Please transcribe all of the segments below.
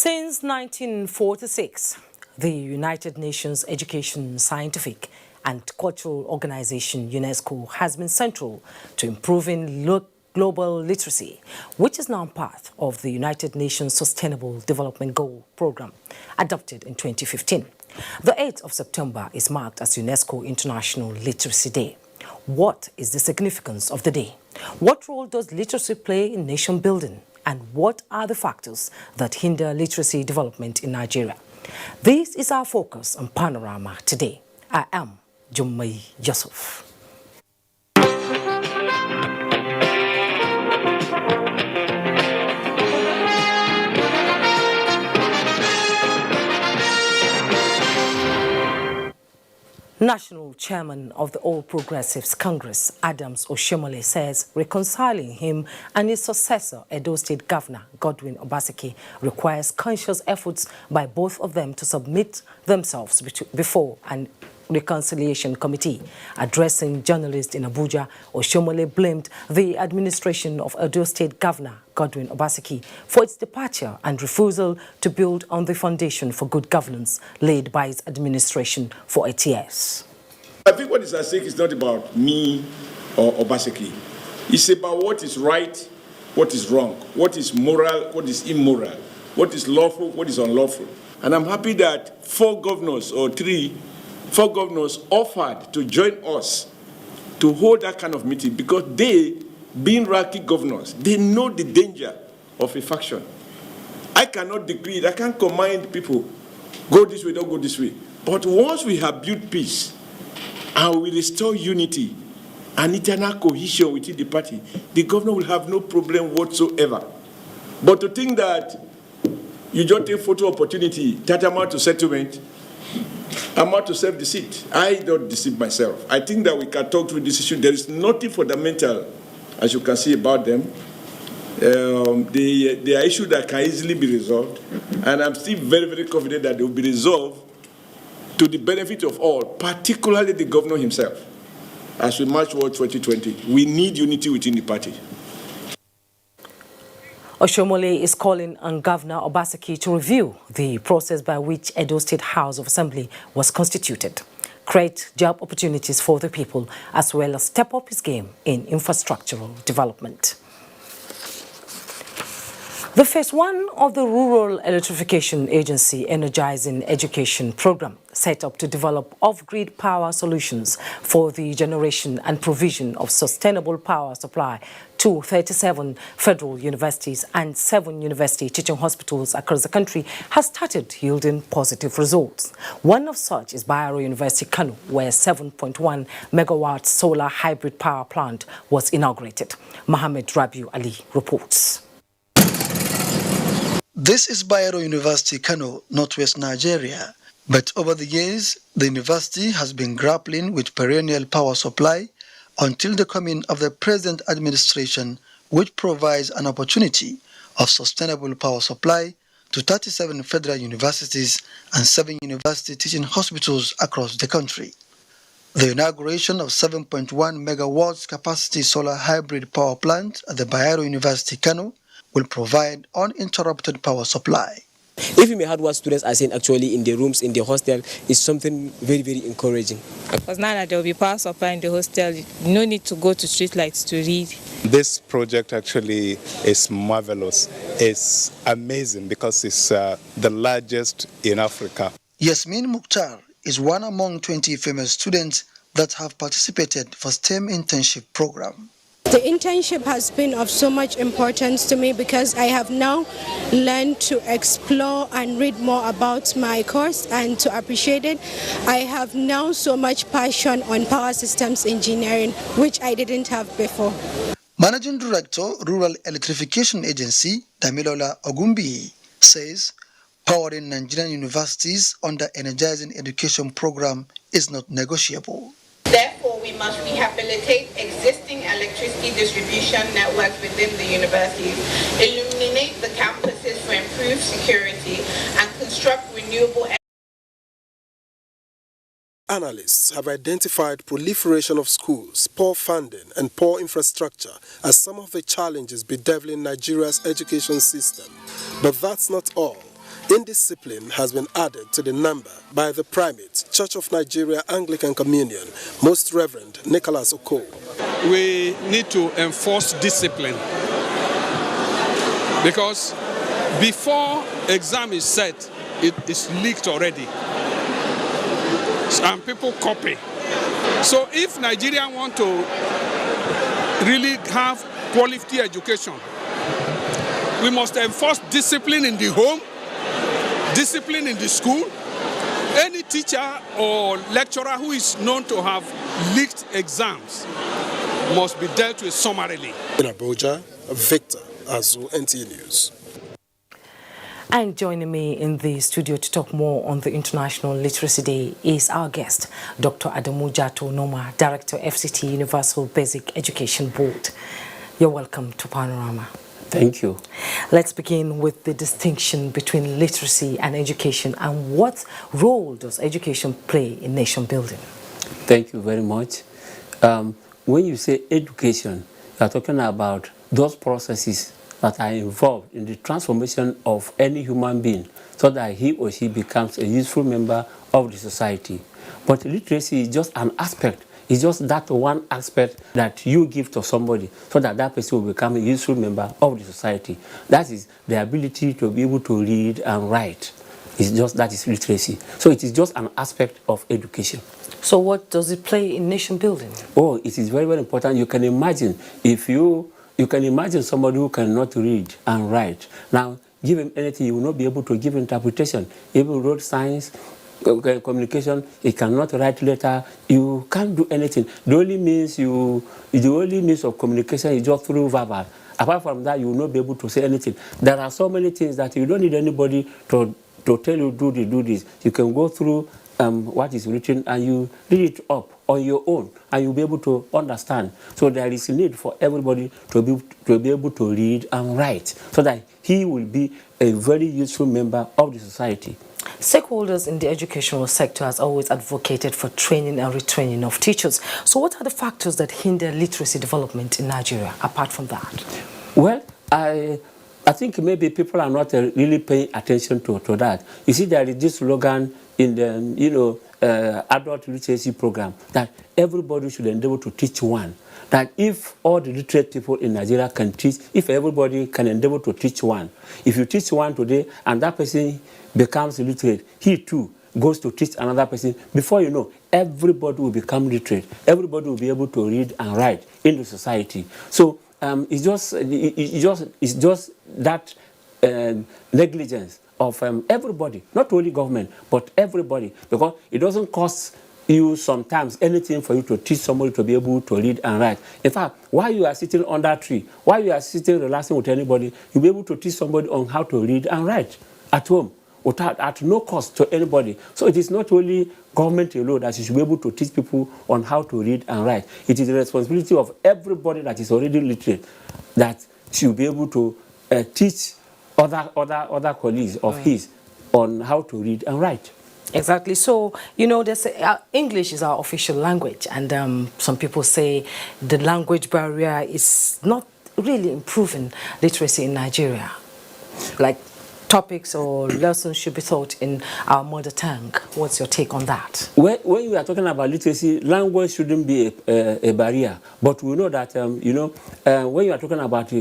Since 1946, the United Nations Education, Scientific and Cultural Organization, UNESCO, has been central to improving global literacy, which is now part of the United Nations Sustainable Development Goal Program, adopted in 2015. The 8th of September is marked as UNESCO International Literacy Day. What is the significance of the day? What role does literacy play in nation building? And what are the factors that hinder literacy development in Nigeria? This is our focus on Panorama today. I am Jummai Yusuf. National Chairman of the All Progressives Congress, Adams Oshiomhole, says reconciling him and his successor, Edo State Governor Godwin Obaseki, requires conscious efforts by both of them to submit themselves before an reconciliation committee. Addressing journalists in Abuja, Oshiomhole blamed the administration of Edo State Governor Godwin Obaseki for its departure and refusal to build on the foundation for good governance laid by his administration for 8 years. I think what is at stake is not about me or Obaseki. It's about what is right, what is wrong, what is moral, what is immoral, what is lawful, what is unlawful. And I'm happy that 4 governors offered to join us to hold that kind of meeting because they, being ranking governors, they know the danger of a faction. I cannot decree it. I can't command people, go this way, don't go this way. But once we have built peace and we restore unity and internal cohesion within the party, the governor will have no problem whatsoever. But to think that you just take photo opportunity, tantamount to settlement, I'm out to self-deceit. I don't deceive myself. I think that we can talk through this issue. There is nothing fundamental, as you can see, about them. They are issues that can easily be resolved. And I'm still very, very confident that they will be resolved to the benefit of all, particularly the governor himself. As we march towards 2020, we need unity within the party. Oshiomhole is calling on Governor Obaseki to review the process by which Edo State House of Assembly was constituted, create job opportunities for the people, as well as step up his game in infrastructural development. The phase 1 of the Rural Electrification Agency Energizing Education program set up to develop off-grid power solutions for the generation and provision of sustainable power supply to 37 federal universities and 7 university teaching hospitals across the country has started yielding positive results. One of such is Bayero University, Kano, where 7.1 megawatt solar hybrid power plant was inaugurated. Mohammed Rabiu Ali reports. This is Bayero University, Kano, northwest Nigeria. But over the years, the university has been grappling with perennial power supply until the coming of the present administration, which provides an opportunity of sustainable power supply to 37 federal universities and 7 university teaching hospitals across the country. The inauguration of 7.1 megawatts capacity solar hybrid power plant at the Bayero University, Kano, will provide uninterrupted power supply. If you may have what students are saying actually in the rooms, in the hostel, is something very, very encouraging. Because now that there will be power supply in the hostel, no need to go to street lights to read. This project actually is marvelous. It's amazing because it's the largest in Africa. Yasmin Mukhtar is one among 20 famous students that have participated for STEM internship program. The internship has been of so much importance to me because I have now learned to explore and read more about my course and to appreciate it. I have now so much passion on power systems engineering, which I didn't have before. Managing Director, Rural Electrification Agency, Damilola Ogumbi, says powering Nigerian universities under Energizing Education program is not negotiable. Therefore, we must rehabilitate existing electricity distribution networks within the universities, illuminate the campuses for improved security, and construct renewable energy. Analysts have identified proliferation of schools, poor funding, and poor infrastructure as some of the challenges bedeviling Nigeria's education system. But that's not all. Indiscipline has been added to the number by the Primate, Church of Nigeria Anglican Communion, Most Reverend Nicholas Oko. We need to enforce discipline because before exam is set, it is leaked already and people copy. So if Nigerians want to really have quality education, we must enforce discipline in the home, discipline in the school. Any teacher or lecturer who is known to have leaked exams must be dealt with summarily. In Abuja, Victor Azu, NTA News. And joining me in the studio to talk more on the International Literacy Day is our guest, Dr. Adamu Jato Noma, Director, FCT Universal Basic Education Board. You're welcome to Panorama. Thank you. Let's begin with the distinction between literacy and education, and what role does education play in nation building? Thank you very much. When you say education, you are talking about those processes that are involved in the transformation of any human being so that he or she becomes a useful member of the society. But literacy is just an aspect. It's just that one aspect that you give to somebody so that that person will become a useful member of the society. That is the ability to be able to read and write. That is literacy. So it is just an aspect of education. So what does it play in nation building? Oh, it is very, very important. You can imagine if you can imagine somebody who cannot read and write. Now, give him anything, you will not be able to give interpretation. Even road signs, communication, he cannot write letter, you can't do anything. The only means of communication is just through verbal. Apart from that, you will not be able to say anything. There are so many things that you don't need anybody to tell you do this. You can go through what is written and you read it up on your own and you'll be able to understand. So there is a need for everybody to be able to read and write so that he will be a very useful member of the society. Stakeholders in the educational sector has always advocated for training and retraining of teachers. So what are the factors that hinder literacy development in Nigeria apart from that? Well, I think maybe people are not really paying attention to that. You see, there is this slogan in the adult literacy program that everybody should endeavor to teach one. That if all the literate people in Nigeria can teach, if everybody can endeavor to teach one, if you teach one today and that person becomes literate, he too goes to teach another person. Before you know, everybody will become literate. Everybody will be able to read and write in the society. So it's just that negligence of everybody, not only government, but everybody, because it doesn't cost you sometimes anything for you to teach somebody to be able to read and write. In fact, while you are sitting under a tree, while you are sitting relaxing with anybody, you'll be able to teach somebody on how to read and write at home at no cost to anybody. So it is not only government alone that you should be able to teach people on how to read and write. It is the responsibility of everybody that is already literate that should be able to teach other colleagues of his on how to read and write. Exactly. So, there's English is our official language, and some people say the language barrier is not really improving literacy in Nigeria. Like topics or lessons should be taught in our mother tongue. What's your take on that? When we are talking about literacy, language shouldn't be a barrier. But we know that, when you are talking about,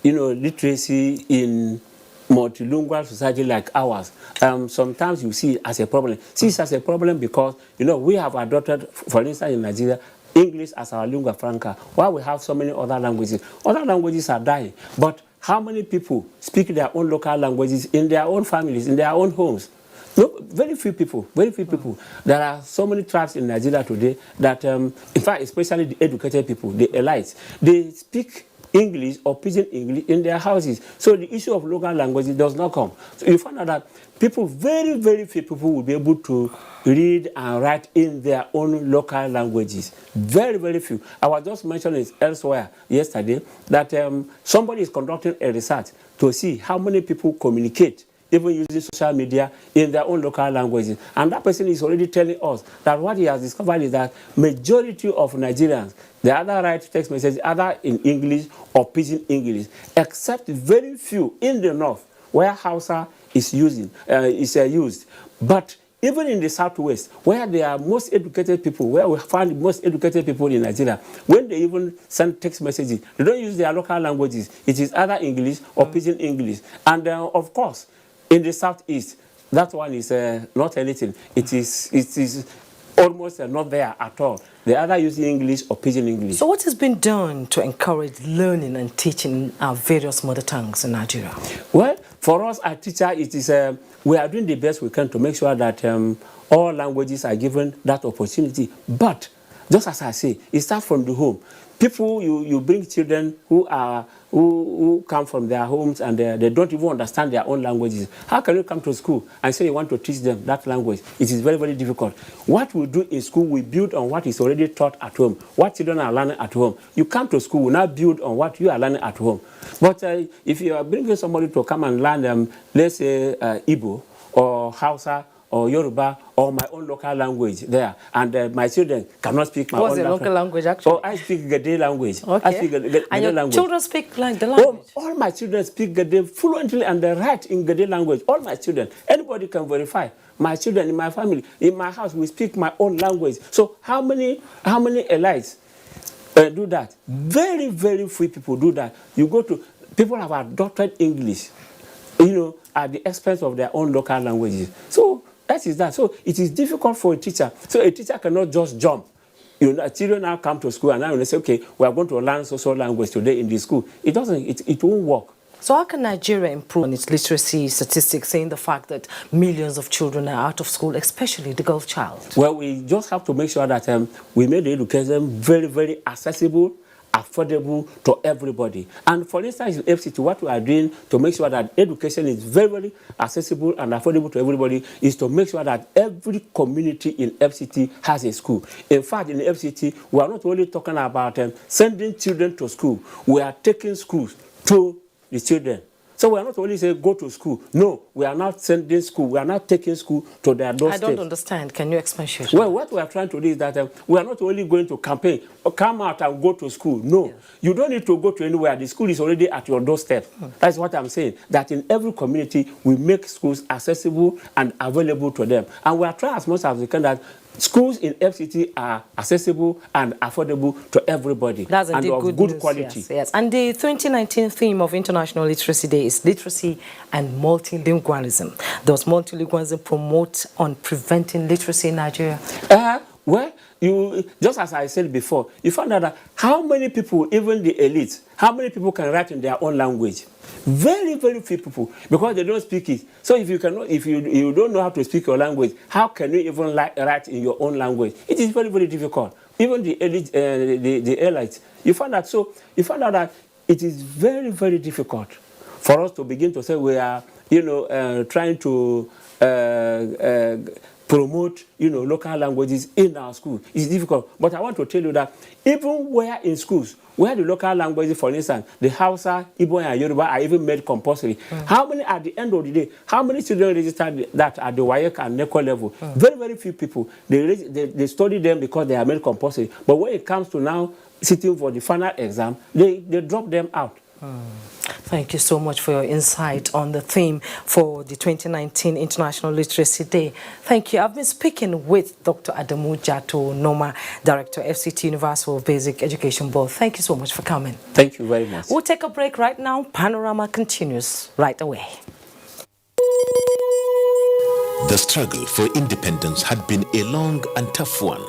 literacy in multilingual society like ours, sometimes you see it as a problem. See it as a problem because, we have adopted, for instance, in Nigeria, English as our lingua franca, while we have so many other languages. Other languages are dying, but how many people speak their own local languages in their own families, in their own homes? No, very few people, very few people. There are so many tribes in Nigeria today that, in fact, especially the educated people, the elites, they speak English or pidgin English in their houses. So the issue of local languages does not come. So you find out that people, very, very few people will be able to read and write in their own local languages. Very, very few. I was just mentioning elsewhere yesterday that somebody is conducting a research to see how many people communicate, even using social media, in their own local languages. And that person is already telling us that what he has discovered is that majority of Nigerians, they either write text messages either in English or pidgin English, except very few in the north where Hausa is used. But even in the Southwest, where there are most educated people, where we find most educated people in Nigeria, when they even send text messages, they don't use their local languages. It is either English or Pidgin English. And of course, in the Southeast, that one is not anything. It is almost not there at all. They either use English or Pidgin English. So what has been done to encourage learning and teaching our various mother tongues in Nigeria? Well, for us as teachers, it is we are doing the best we can to make sure that all languages are given that opportunity. But just as I say, it starts from the home. People, you bring children who come from their homes and they don't even understand their own languages. How can you come to school and say you want to teach them that language? It is very, very difficult. What we do in school, we build on what is already taught at home, what children are learning at home. You come to school, we now build on what you are learning at home. But if you are bringing somebody to come and learn, let's say, Igbo or Hausa or Yoruba or my own local language there, and my children cannot speak my own language. What's the local language, actually? Oh, I speak Gade language. Okay. I speak Gade and your language. children speak like the language? All my children speak Gade fluently and they write in Gade language. All my children. Anybody can verify. My children in my family, in my house, we speak my own language. So how many elites do that? Very, very few people do that. You go to, people have adopted English, at the expense of their own local languages. So that is that. So it is difficult for a teacher. So a teacher cannot just jump. Children now come to school and now they say, okay, we are going to learn social language today in the school. It doesn't, it won't work. So how can Nigeria improve on its literacy statistics, saying the fact that millions of children are out of school, especially the girl child? Well, we just have to make sure that we make the education very, very accessible, affordable to everybody. And for instance, in FCT, what we are doing to make sure that education is very, very accessible and affordable to everybody is to make sure that every community in FCT has a school. In fact, in FCT, we are not only talking about sending children to school, we are taking schools to the children. So we are not only saying go to school. No, we are not sending school. We are not taking school to their doorstep. I don't understand. Can you explain? Well, what we are trying to do is that we are not only going to campaign or come out and go to school. No, you don't need to go to anywhere. The school is already at your doorstep. That's what I'm saying. That in every community, we make schools accessible and available to them. And we are trying as much as we can that schools in FCT are accessible and affordable to everybody. That's and of good quality. Yes. And the 2019 theme of International Literacy Day is literacy and multilingualism. Does multilingualism promote on preventing literacy in Nigeria? Well, just as I said before, you found out that how many people, even the elites, how many people can write in their own language? Very, very few people, because they don't speak it. So if you don't know how to speak your language, how can you even write in your own language? It is very, very difficult. Even the elites, you find out. So you find out that it is very, very difficult for us to begin to say we are, trying to promote, local languages in our school. It's difficult. But I want to tell you that even where in schools, where the local languages, for instance, the Hausa, Igbo, and Yoruba are even made compulsory, how many, at the end of the day, how many children registered that at the WAEC and NECO level? Very, very few people. They study them because they are made compulsory. But when it comes to now sitting for the final exam, they drop them out. Thank you so much for your insight on the theme for the 2019 International Literacy Day. Thank you. I've been speaking with Dr. Adamu Jatto Noma, Director, FCT Universal Basic Education Board. Thank you so much for coming. Thank you very much. We'll take a break right now. Panorama continues right away. The struggle for independence had been a long and tough one.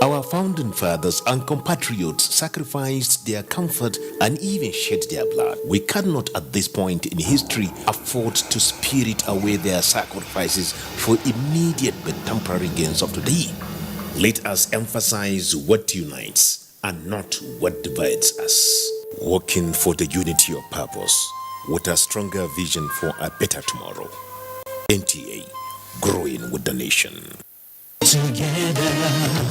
Our founding fathers and compatriots sacrificed their comfort and even shed their blood. We cannot at this point in history afford to spirit away their sacrifices for immediate but temporary gains of today. Let us emphasize what unites and not what divides us. Working for the unity of purpose with a stronger vision for a better tomorrow. NTA, growing with the nation. Together,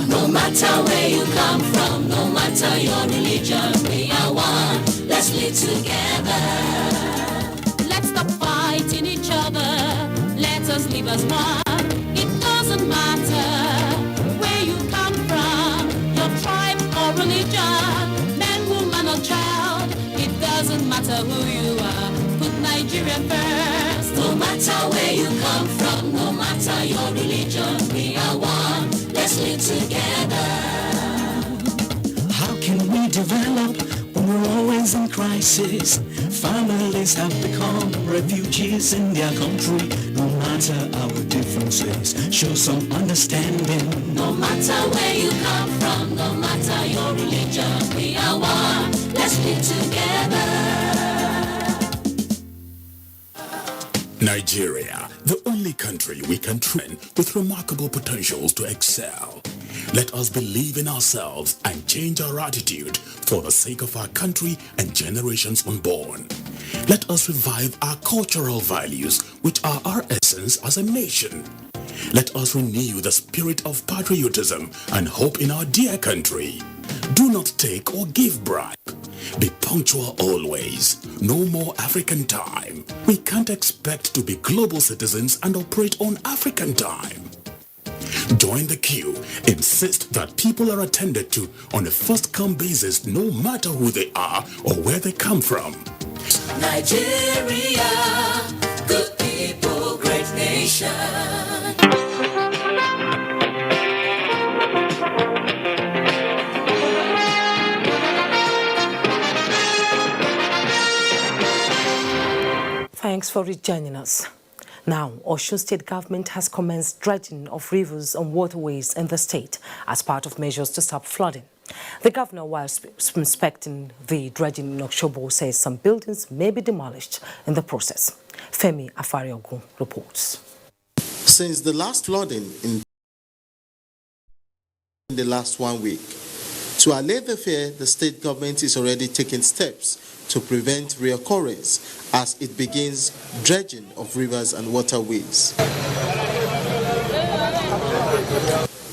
no matter where you come from, no matter your religion, we are one. Let's live together. Let's stop fighting each other. Let us live as one. It doesn't matter where you come from, your tribe or religion, man, woman or child. It doesn't matter who you are. Put Nigeria first. No matter where you come from, no matter your religion, we are one. Let's live together. How can we develop when we're always in crisis? Families have become refugees in their country. No matter our differences, show some understanding. No matter where you come from, no matter your religion, we are one. Let's live together. Nigeria, the only country we can train with remarkable potentials to excel. Let us believe in ourselves and change our attitude for the sake of our country and generations unborn. Let us revive our cultural values, which are our essence as a nation. Let us renew the spirit of patriotism and hope in our dear country. Do not take or give bribe. Be punctual always. No more African time. We can't expect to be global citizens and operate on African time. Join the queue. Insist that people are attended to on a first-come basis, no matter who they are or where they come from. Nigeria, good people, great nation. Thanks for rejoining us. Now, Osun State government has commenced dredging of rivers and waterways in the state as part of measures to stop flooding. The governor, while inspecting the dredging in Okshobbo, says some buildings may be demolished in the process. Femi Afariogun reports. Since the last flooding in the last 1 week, to allay the fear, the state government is already taking steps to prevent reoccurrence as it begins dredging of rivers and waterways.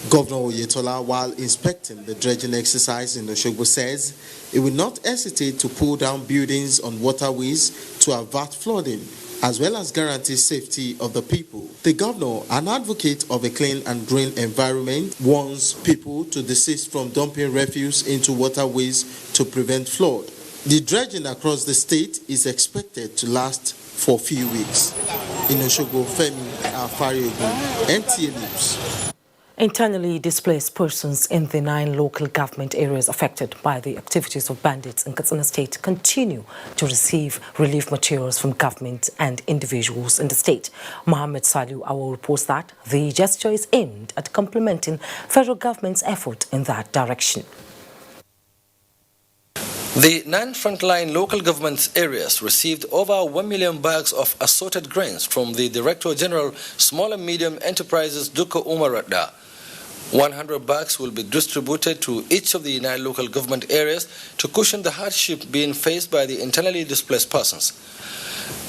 Governor Oyetola, while inspecting the dredging exercise in Oshogbo, says it will not hesitate to pull down buildings on waterways to avert flooding, as well as guarantee safety of the people. The governor, an advocate of a clean and green environment, warns people to desist from dumping refuse into waterways to prevent flood. The dredging across the state is expected to last for a few weeks. In Oshogbo, Femi Afariogun, NTA News. Internally displaced persons in the 9 local government areas affected by the activities of bandits in Katsina State continue to receive relief materials from government and individuals in the state. Mohammed Saliu Awal reports that the gesture is aimed at complementing federal government's effort in that direction. The 9 frontline local government areas received over 1 million bags of assorted grains from the Director General Small and Medium Enterprises, Duko Umar Radda. 100 bags will be distributed to each of the 9 local government areas to cushion the hardship being faced by the internally displaced persons.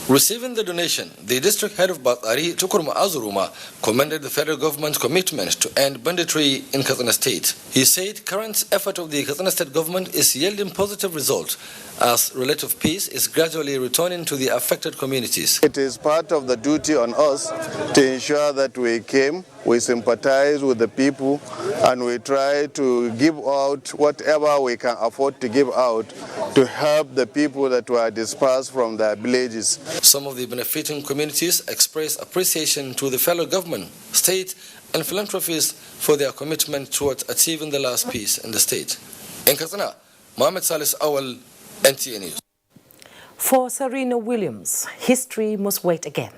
Receiving the donation, the district head of Bathari, Tukurma Azuruma, commended the federal government's commitment to end banditry in Katsina State. He said current effort of the Katsina State government is yielding positive results as relative peace is gradually returning to the affected communities. It is part of the duty on us to ensure that we sympathize with the people, and we try to give out whatever we can afford to give out to help the people that were dispersed from their villages. Some of the benefiting communities expressed appreciation to the federal government, state and philanthropists for their commitment towards achieving the last peace in the state. In Katsina, Mohammed Salis Awal, NTA News. For Serena Williams, history must wait again.